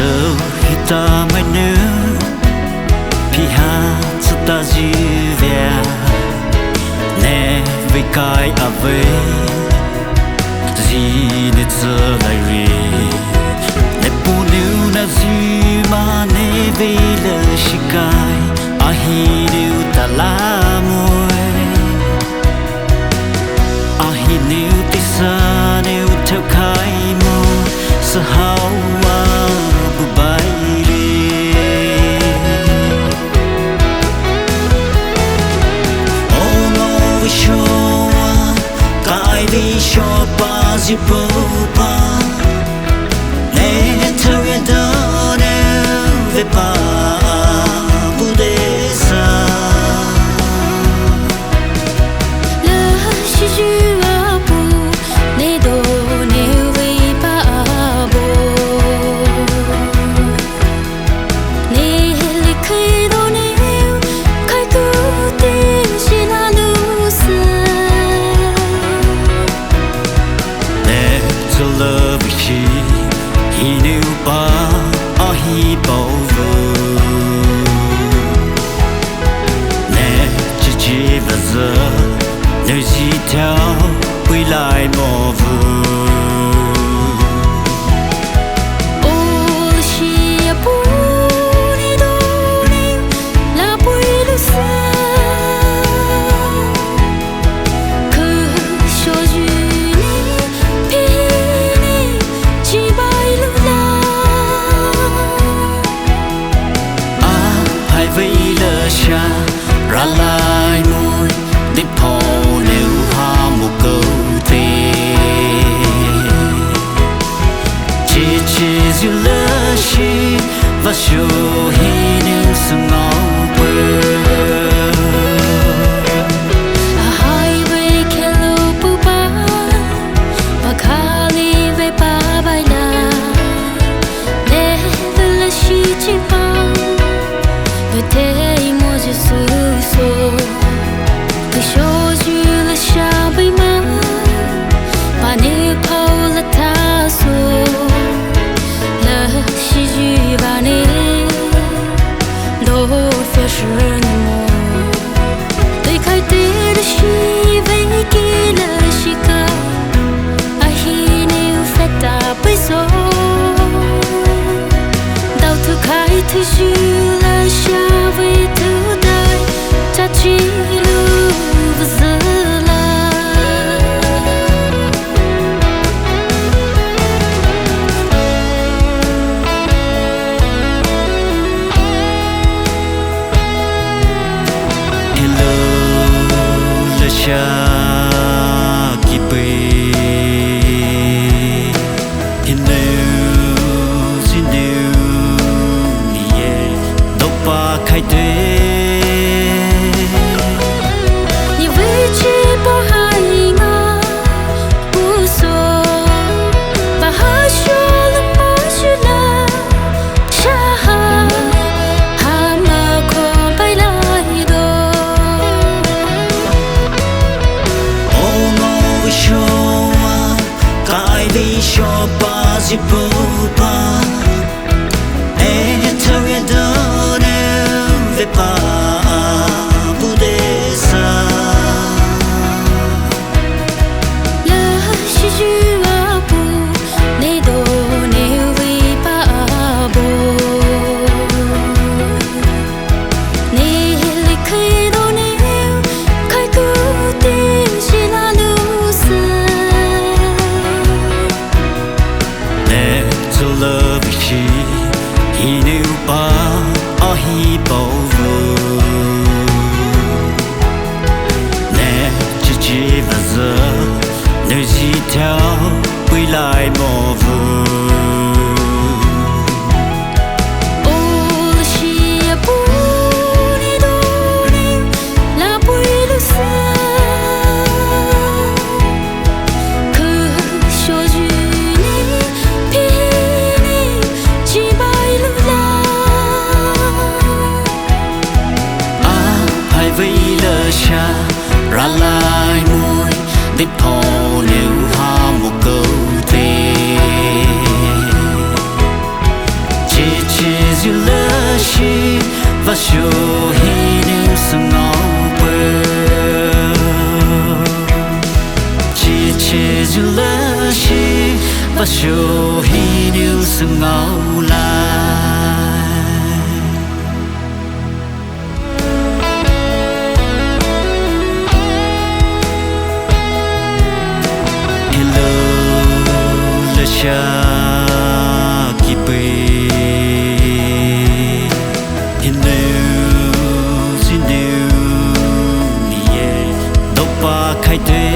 giờ khi ta mới nhớ khi hát cho ta dư vẻ nè với cái à về gì để giờ lại về nè bu níu na gì mà nè về lời chỉ cái à hi níu ta la môi à hi níu tí xa níu theo khai mô sa hao à bu bay vì cho ba dịp bầu ba nên thâu yên đó nên về ba bu đê sa la si ju a bu ne do ne ve ba bo ne le khai do ne khai tu te si na nu sa love she he knew ba a he bao vu nè chỉ và giờ nơi gì theo quy lại mò vu ra lại môi để phô nếu ha một câu thề chỉ dư lỡ chi và cho hi nếu sương ngó bờ hai về kêu bu ba và khali về ba bay na để là chi chỉ bao về thế mua cho so the shows you la shabi ma pani paula ta so la shi ju ba ne do fe shi ni mo dei khai te de shi ve ki la shi ka a hi ne u fe ta pai so dau tu khai tu ju la shabi tu dai cha chi lu vzla là shi và show hi nu sung ngau bơ chỉ là shi và show hi nu sung ngau lại hello la sha khai thuê